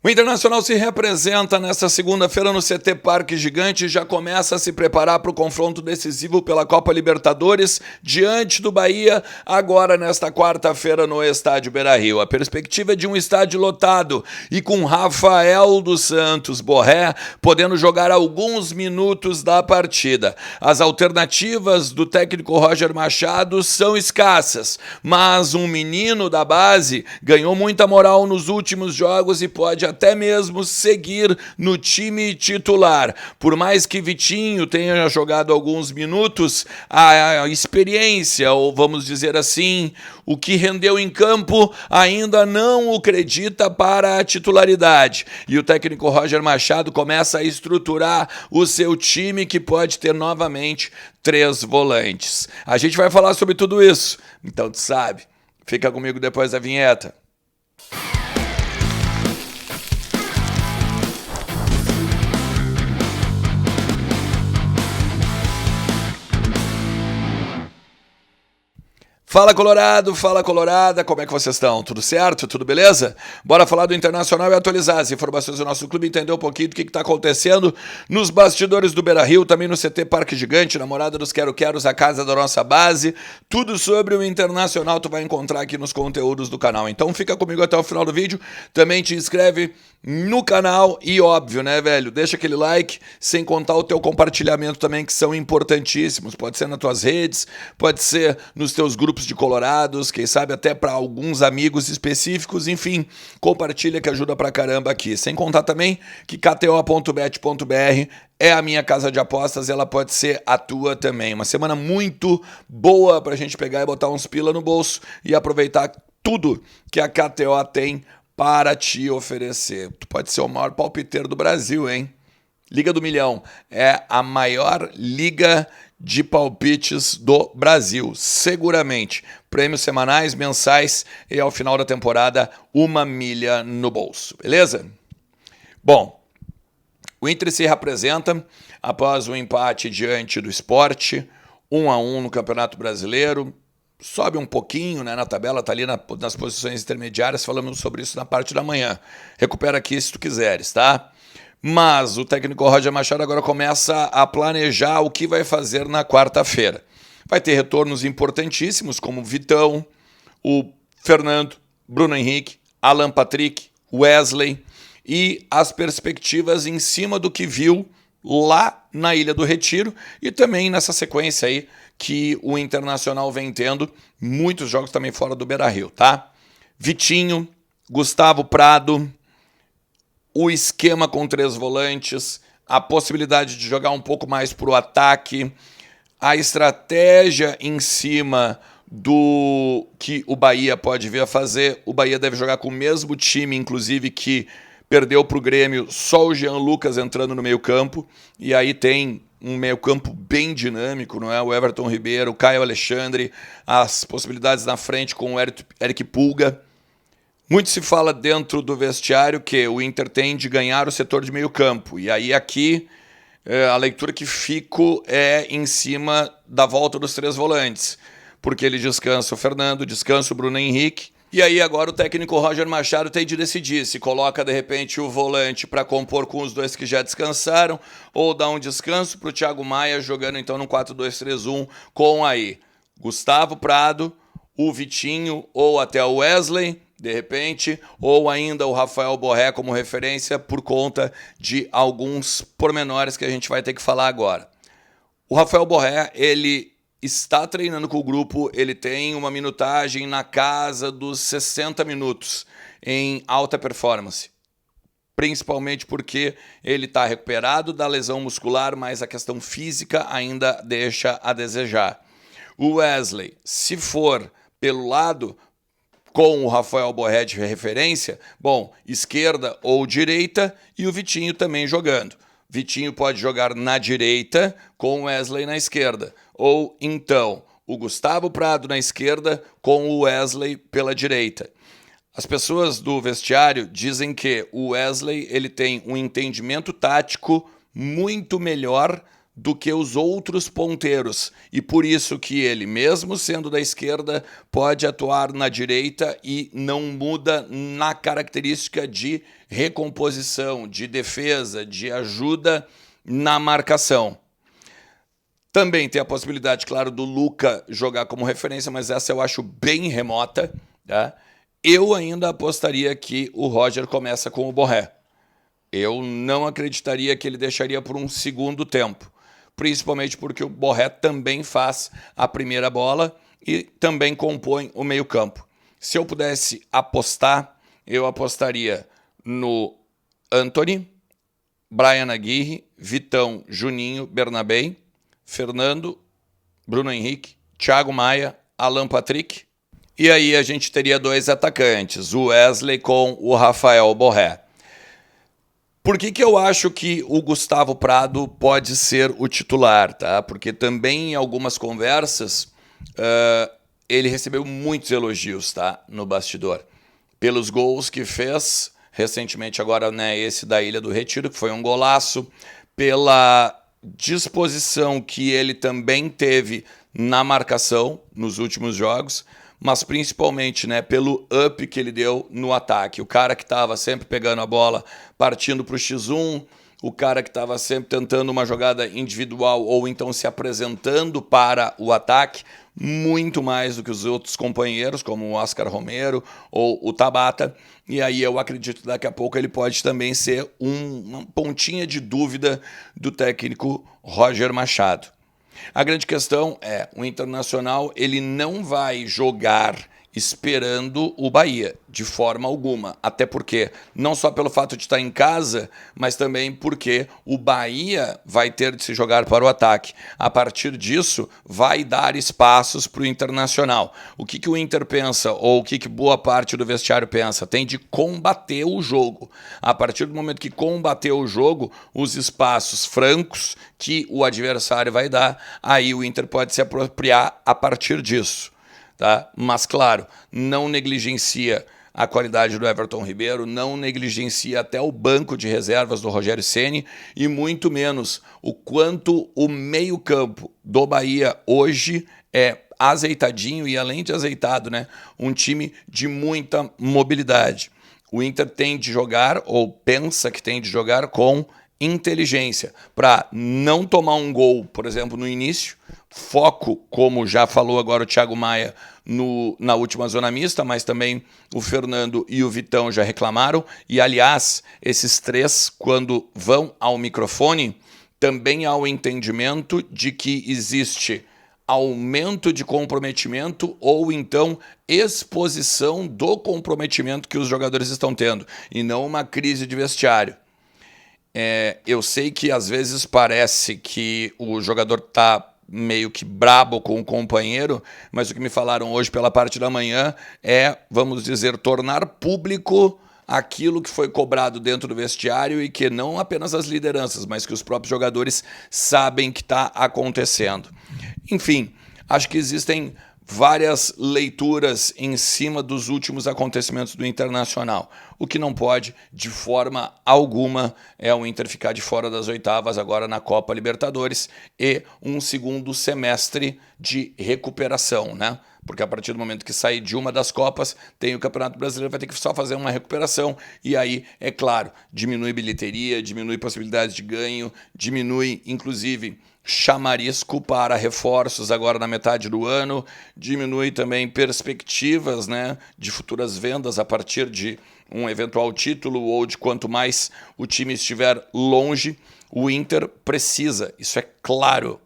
O Internacional se representa nesta segunda-feira no CT Parque Gigante e já começa a se preparar para o confronto decisivo pela Copa Libertadores diante do Bahia, agora nesta quarta-feira no Estádio Beira-Rio. A perspectiva é de um estádio lotado e com Rafael dos Santos Borré podendo jogar alguns minutos da partida. As alternativas do técnico Roger Machado são escassas, mas um menino da base ganhou muita moral nos últimos jogos e pode até mesmo seguir no time titular. Por mais que Vitinho tenha jogado alguns minutos, a experiência, ou vamos dizer assim, o que rendeu em campo ainda não o acredita para a titularidade. E o técnico Roger Machado começa a estruturar o seu time, que pode ter novamente 3 volantes. A gente vai falar sobre tudo isso, então tu sabe, fica comigo depois da vinheta. Fala Colorado, fala Colorada, como é que vocês estão? Tudo certo? Tudo beleza? Bora falar do Internacional e atualizar as informações do nosso clube, entender um pouquinho do que está acontecendo nos bastidores do Beira-Rio, também no CT Parque Gigante, na Morada dos Quero-Queros, a casa da nossa base. Tudo sobre o Internacional tu vai encontrar aqui nos conteúdos do canal. Então fica comigo até o final do vídeo, também te inscreve no canal e óbvio, né, velho? Deixa aquele like, sem contar o teu compartilhamento também, que são importantíssimos. Pode ser nas tuas redes, pode ser nos teus grupos de colorados, quem sabe até para alguns amigos específicos, enfim, compartilha que ajuda pra caramba aqui. Sem contar também que kto.bet.br é a minha casa de apostas e ela pode ser a tua também. Uma semana muito boa pra gente pegar e botar uns pila no bolso e aproveitar tudo que a KTO tem para te oferecer. Tu pode ser o maior palpiteiro do Brasil, hein? Liga do Milhão é a maior liga de palpites do Brasil, seguramente. Prêmios semanais, mensais e ao final da temporada, 1 milha no bolso, beleza? Bom, o Inter se representa após o empate diante do Sport, 1-1 no Campeonato Brasileiro. Sobe um pouquinho, né, na tabela, tá ali nas posições intermediárias, falamos sobre isso na parte da manhã. Recupera aqui se tu quiseres, tá? Mas o técnico Roger Machado agora começa a planejar o que vai fazer na quarta-feira. Vai ter retornos importantíssimos, como Vitão, o Fernando, Bruno Henrique, Alan Patrick, Wesley, e as perspectivas em cima do que viu lá na Ilha do Retiro e também nessa sequência aí que o Internacional vem tendo, muitos jogos também fora do Beira-Rio, tá? Vitinho, Gustavo Prado, o esquema com 3 volantes, a possibilidade de jogar um pouco mais para o ataque, a estratégia em cima do que o Bahia pode vir a fazer. O Bahia deve jogar com o mesmo time, inclusive, que perdeu para o Grêmio, só o Jean Lucas entrando no meio campo, e aí tem um meio-campo bem dinâmico, não é? O Everton Ribeiro, o Caio Alexandre, as possibilidades na frente com o Eric Pulga. Muito se fala dentro do vestiário que o Inter tem de ganhar o setor de meio-campo. E aí aqui a leitura que fico é em cima da volta dos 3 volantes, porque ele descansa o Fernando, descansa o Bruno Henrique. E aí agora o técnico Roger Machado tem de decidir se coloca de repente o volante para compor com os 2 que já descansaram ou dá um descanso para o Thiago Maia jogando então no 4-2-3-1 com aí Gustavo Prado, o Vitinho ou até o Wesley, de repente, ou ainda o Rafael Borré como referência por conta de alguns pormenores que a gente vai ter que falar agora. O Rafael Borré, ele está treinando com o grupo, ele tem uma minutagem na casa dos 60 minutos em alta performance. Principalmente porque ele está recuperado da lesão muscular, mas a questão física ainda deixa a desejar. O Wesley, se for pelo lado, com o Rafael Borré de referência, bom, esquerda ou direita, e o Vitinho também jogando. Vitinho pode jogar na direita com o Wesley na esquerda. Ou então o Gustavo Prado na esquerda com o Wesley pela direita. As pessoas do vestiário dizem que o Wesley ele tem um entendimento tático muito melhor do que os outros ponteiros, e por isso que ele, mesmo sendo da esquerda, pode atuar na direita e não muda na característica de recomposição, de defesa, de ajuda na marcação. Também tem a possibilidade, claro, do Luka jogar como referência, mas essa eu acho bem remota. Tá? Eu ainda apostaria que o Roger começa com o Borré. Eu não acreditaria que ele deixaria por um segundo tempo, principalmente porque o Borré também faz a primeira bola e também compõe o meio-campo. Se eu pudesse apostar, eu apostaria no Antony, Brian Aguirre, Vitão, Juninho, Bernabé, Fernando, Bruno Henrique, Thiago Maia, Alan Patrick. E aí a gente teria 2 atacantes, o Wesley com o Rafael Borré. Por que eu acho que o Gustavo Prado pode ser o titular? Tá? Porque também em algumas conversas ele recebeu muitos elogios, tá? No bastidor. Pelos gols que fez recentemente, agora, né, esse da Ilha do Retiro, que foi um golaço, pela disposição que ele também teve na marcação nos últimos jogos, mas principalmente, né, pelo up que ele deu no ataque. O cara que estava sempre pegando a bola, partindo para o X1, o cara que estava sempre tentando uma jogada individual ou então se apresentando para o ataque, muito mais do que os outros companheiros, como o Oscar Romero ou o Tabata. E aí eu acredito que daqui a pouco ele pode também ser uma pontinha de dúvida do técnico Roger Machado. A grande questão é, o Internacional ele não vai jogar esperando o Bahia, de forma alguma. Até porque, não só pelo fato de estar em casa, mas também porque o Bahia vai ter de se jogar para o ataque. A partir disso, vai dar espaços para o Internacional. O que o Inter pensa, ou o que boa parte do vestiário pensa? Tem de combater o jogo. A partir do momento que combater o jogo, os espaços francos que o adversário vai dar, aí o Inter pode se apropriar a partir disso. Tá? Mas, claro, não negligencia a qualidade do Everton Ribeiro, não negligencia até o banco de reservas do Rogério Ceni e muito menos o quanto o meio-campo do Bahia hoje é azeitadinho e, além de azeitado, né, um time de muita mobilidade. O Inter tem de jogar, ou pensa que tem de jogar, com inteligência para não tomar um gol, por exemplo, no início, foco, como já falou agora o Thiago Maia na última zona mista, mas também o Fernando e o Vitão já reclamaram, e aliás, esses 3, quando vão ao microfone, também há o entendimento de que existe aumento de comprometimento ou então exposição do comprometimento que os jogadores estão tendo, e não uma crise de vestiário. Eu sei que às vezes parece que o jogador está meio que brabo com o companheiro, mas o que me falaram hoje pela parte da manhã é, vamos dizer, tornar público aquilo que foi cobrado dentro do vestiário e que não apenas as lideranças, mas que os próprios jogadores sabem que está acontecendo. Enfim, acho que existem várias leituras em cima dos últimos acontecimentos do Internacional. O que não pode, de forma alguma, é o Inter ficar de fora das oitavas agora na Copa Libertadores e um segundo semestre de recuperação, né? Porque a partir do momento que sair de uma das Copas, tem o Campeonato Brasileiro, vai ter que só fazer uma recuperação e aí, é claro, diminui bilheteria, diminui possibilidades de ganho, diminui, inclusive, chamarisco para reforços agora na metade do ano, diminui também perspectivas, né, de futuras vendas a partir de um eventual título ou de quanto mais o time estiver longe, o Inter precisa, isso é claro,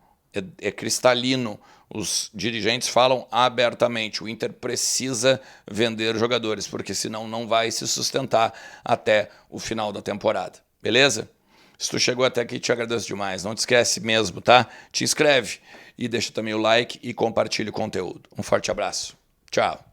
é cristalino, os dirigentes falam abertamente, o Inter precisa vender jogadores, porque senão não vai se sustentar até o final da temporada, beleza? Se tu chegou até aqui, te agradeço demais. Não te esquece mesmo, tá? Te inscreve e deixa também o like e compartilha o conteúdo. Um forte abraço. Tchau.